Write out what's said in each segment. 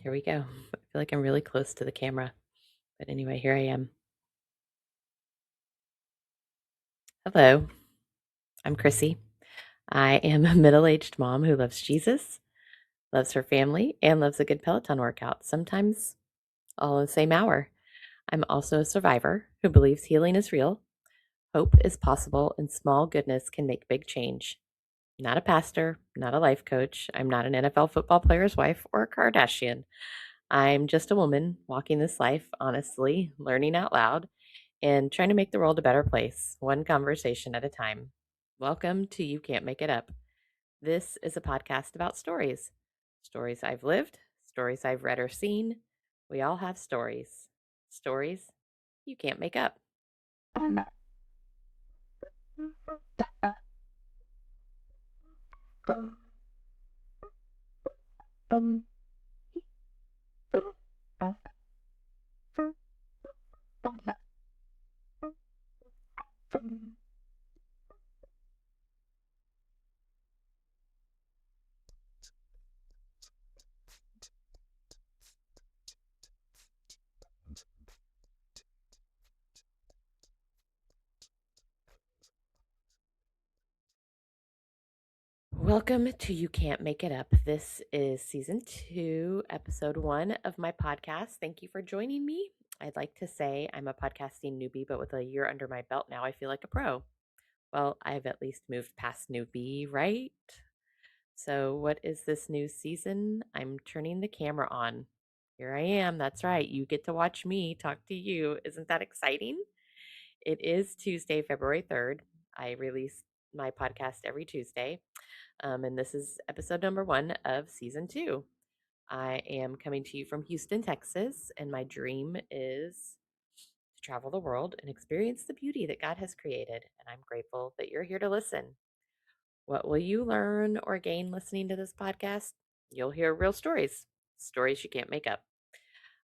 Here we go. I feel like I'm really close to the camera. But anyway, here I am. Hello, I'm Chrissy. I am a middle aged mom who loves Jesus, loves her family, and loves a good Peloton workout, sometimes all in the same hour. I'm also a survivor who believes healing is real, hope is possible, and small goodness can make big change. Not a pastor, not a life coach. I'm not an NFL football player's wife or a Kardashian. I'm just a woman walking this life honestly, learning out loud, and trying to make the world a better place, one conversation at a time. Welcome to You Can't Make It Up. This is a podcast about stories. Stories I've lived, stories I've read or seen. We all have stories. Stories you can't make up. Welcome to You Can't Make It Up. This is season 2, episode 1 of my podcast. Thank you for joining me. I'd like to say I'm a podcasting newbie, but with a year under my belt now, I feel like a pro. Well, I've at least moved past newbie, right? So, what is this new season? I'm turning the camera on. Here I am. That's right. You get to watch me talk to you. Isn't that exciting? It is Tuesday, February 3rd. I release my podcast every Tuesday. And this is episode number 1 of season 2. I am coming to you from Houston, Texas, and my dream is to travel the world and experience the beauty that God has created. And I'm grateful that you're here to listen. What will you learn or gain listening to this podcast? You'll hear real stories, stories you can't make up.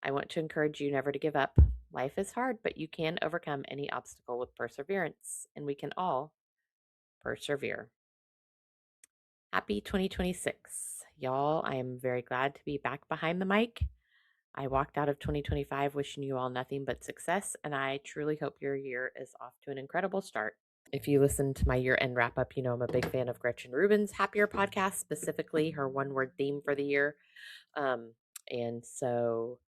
I want to encourage you never to give up. Life is hard, but you can overcome any obstacle with perseverance, and we can all persevere. Happy 2026. Y'all, I am very glad to be back behind the mic. I walked out of 2025 wishing you all nothing but success, and I truly hope your year is off to an incredible start. If you listen to my year end wrap up, you know I'm a big fan of Gretchen Rubin's Happier podcast, specifically her one word theme for the year. And so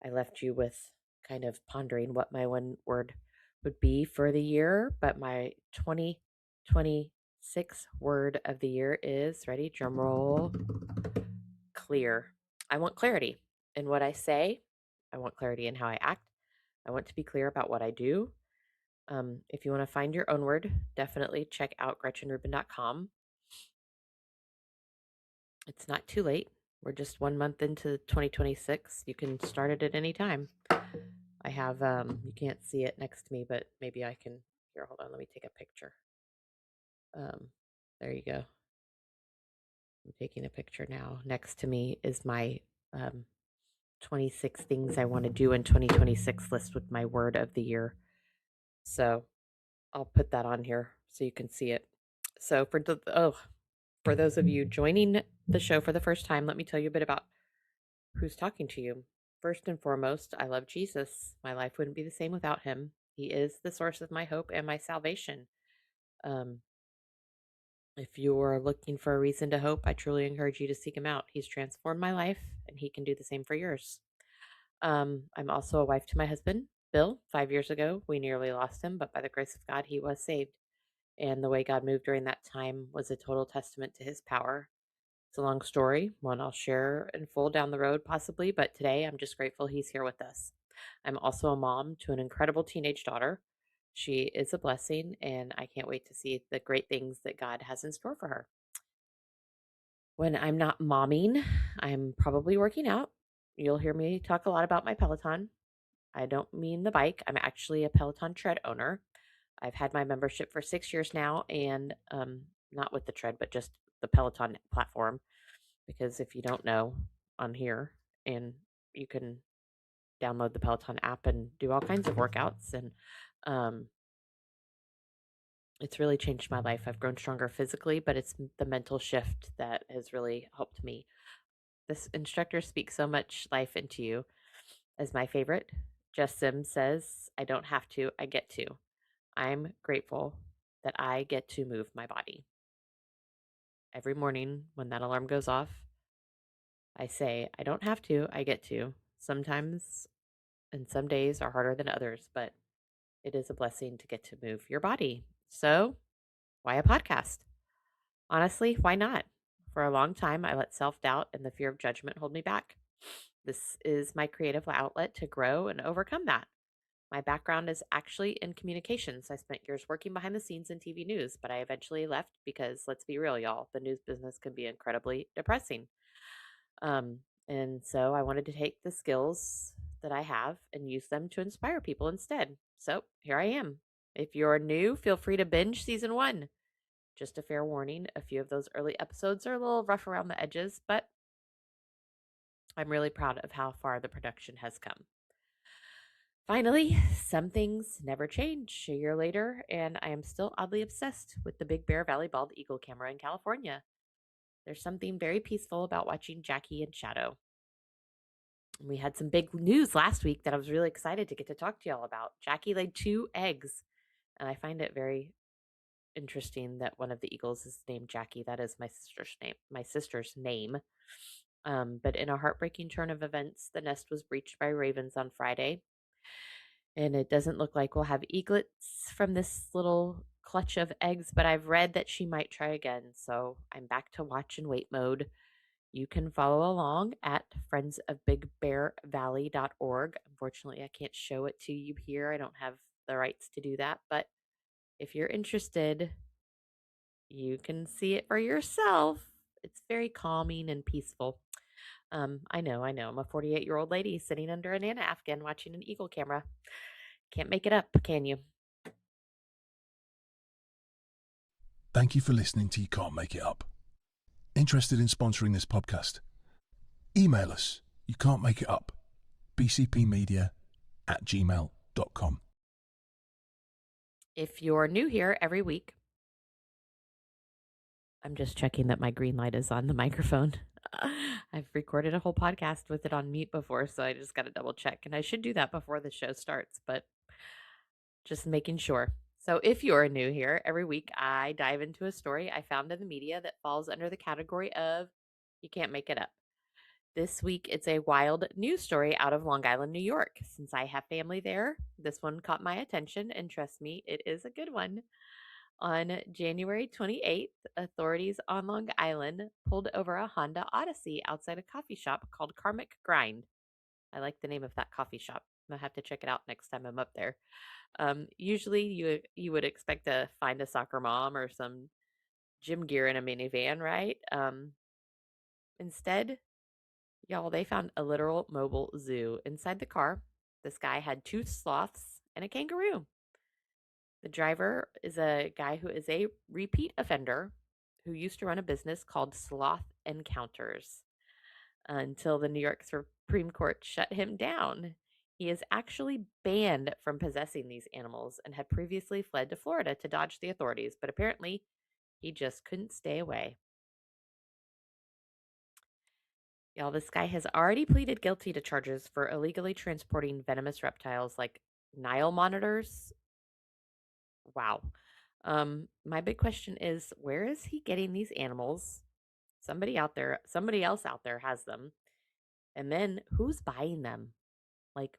I left you with kind of pondering what my one word would be for the year. But my 2026 word of the year is ready, drum roll, clear. I want clarity in what I say. I want clarity in how I act. I want to be clear about what I do. If you want to find your own word, definitely check out GretchenRubin.com. It's not too late. We're just 1 month into 2026. You can start it at any time. I have, you can't see it next to me, but maybe I can. Here, hold on. Let me take a picture. There you go. I'm taking a picture now. Next to me is my 26 things I want to do in 2026 list with my word of the year. So I'll put that on here so you can see it. So for those of you joining the show for the first time, let me tell you a bit about who's talking to you. First and foremost, I love Jesus. My life wouldn't be the same without him. He is the source of my hope and my salvation. Um, if you're looking for a reason to hope, I truly encourage you to seek him out. He's transformed my life, and he can do the same for yours. I'm also a wife to my husband, Bill. 5 years ago, we nearly lost him, but by the grace of God, he was saved. And the way God moved during that time was a total testament to his power. It's a long story, one I'll share in full down the road, possibly, but today I'm just grateful he's here with us. I'm also a mom to an incredible teenage daughter. She is a blessing, and I can't wait to see the great things that God has in store for her. When I'm not momming, I'm probably working out. You'll hear me talk a lot about my Peloton. I don't mean the bike, I'm actually a Peloton tread owner. I've had my membership for 6 years now, and not with the tread, but just the Peloton platform. Because if you don't know, on here, and you can download the Peloton app and do all kinds of workouts, and um, it's really changed my life. I've grown stronger physically, but it's the mental shift that has really helped me. This instructor speaks so much life into you. As my favorite, Jess Sims says, I don't have to, I get to. I'm grateful that I get to move my body. Every morning when that alarm goes off, I say, I don't have to, I get to. Sometimes and some days are harder than others, but it is a blessing to get to move your body. So, why a podcast? Honestly, why not? For a long time, I let self doubt and the fear of judgment hold me back. This is my creative outlet to grow and overcome that. My background is actually in communications. I spent years working behind the scenes in TV news, but I eventually left because, let's be real, y'all, the news business can be incredibly depressing. Um, and so I wanted to take the skills that I have and use them to inspire people instead. So here I am. If you're new, feel free to binge season 1. Just a fair warning, a few of those early episodes are a little rough around the edges, but I'm really proud of how far the production has come. Finally, some things never change. A year later, and I am still oddly obsessed with the Big Bear Valley Bald Eagle camera in California. There's something very peaceful about watching Jackie in shadow. And we had some big news last week that I was really excited to get to talk to y'all about. Jackie laid 2 eggs, and I find it very interesting that one of the eagles is named Jackie. That is my sister's name. But in a heartbreaking turn of events, the nest was breached by ravens on Friday, and it doesn't look like we'll have eaglets from this little clutch of eggs, but I've read that she might try again. So I'm back to watch and wait mode. You can follow along at friendsofbigbearvalley.org. Unfortunately, I can't show it to you here. I don't have the rights to do that. But if you're interested, you can see it for yourself. It's very calming and peaceful. I know. I'm a 48-year-old lady sitting under a Nana Afghan watching an eagle camera. Can't make it up, can you? Thank you for listening to You Can't Make It Up. Interested in sponsoring this podcast? Email us, you can't make it up, bcpmedia@gmail.com. If you're new here every week, I'm just checking that my green light is on the microphone. I've recorded a whole podcast with it on mute before, so I just got to double check. And I should do that before the show starts, but just making sure. So if you're new here, every week I dive into a story I found in the media that falls under the category of you can't make it up. This week, it's a wild news story out of Long Island, New York. Since I have family there, this one caught my attention, and trust me, it is a good one. On January 28th, authorities on Long Island pulled over a Honda Odyssey outside a coffee shop called Karmic Grind. I like the name of that coffee shop. I'll have to check it out next time I'm up there. Usually, you would expect to find a soccer mom or some gym gear in a minivan, right? Instead, y'all, they found a literal mobile zoo inside the car. This guy had 2 sloths and a kangaroo. The driver is a guy who is a repeat offender who used to run a business called Sloth Encounters until the New York Supreme Court shut him down. He is actually banned from possessing these animals and had previously fled to Florida to dodge the authorities, but apparently he just couldn't stay away. Y'all, this guy has already pleaded guilty to charges for illegally transporting venomous reptiles like Nile monitors. Wow. My big question is, where is he getting these animals? Somebody else out there has them. And then who's buying them? Like,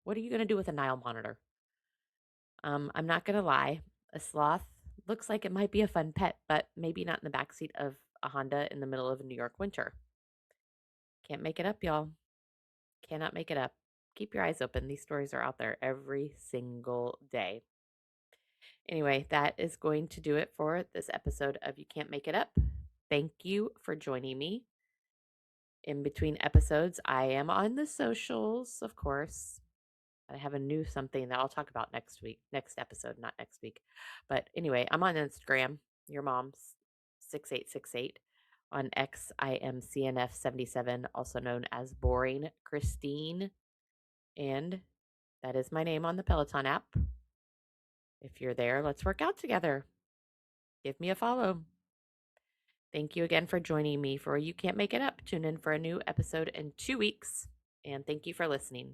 what are you going to do with a Nile monitor? I'm not going to lie. A sloth looks like it might be a fun pet, but maybe not in the backseat of a Honda in the middle of a New York winter. Can't make it up, y'all. Cannot make it up. Keep your eyes open. These stories are out there every single day. Anyway, that is going to do it for this episode of You Can't Make It Up. Thank you for joining me. In between episodes, I am on the socials, of course. I have a new something that I'll talk about next episode, not next week. But anyway, I'm on Instagram, your mom's 6868. On X, I am CNF77, also known as Boring Christine. And that is my name on the Peloton app. If you're there, let's work out together. Give me a follow. Thank you again for joining me for You Can't Make It Up. Tune in for a new episode in 2 weeks. And thank you for listening.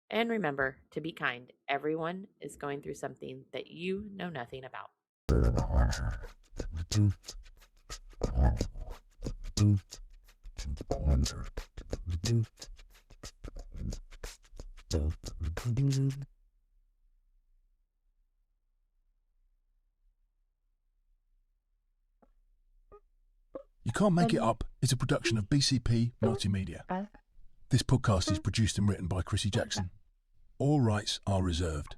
And remember to be kind. Everyone is going through something that you know nothing about. You Can't Make It Up is a production of BCP Multimedia. This podcast is produced and written by Chrissy Jackson. All rights are reserved.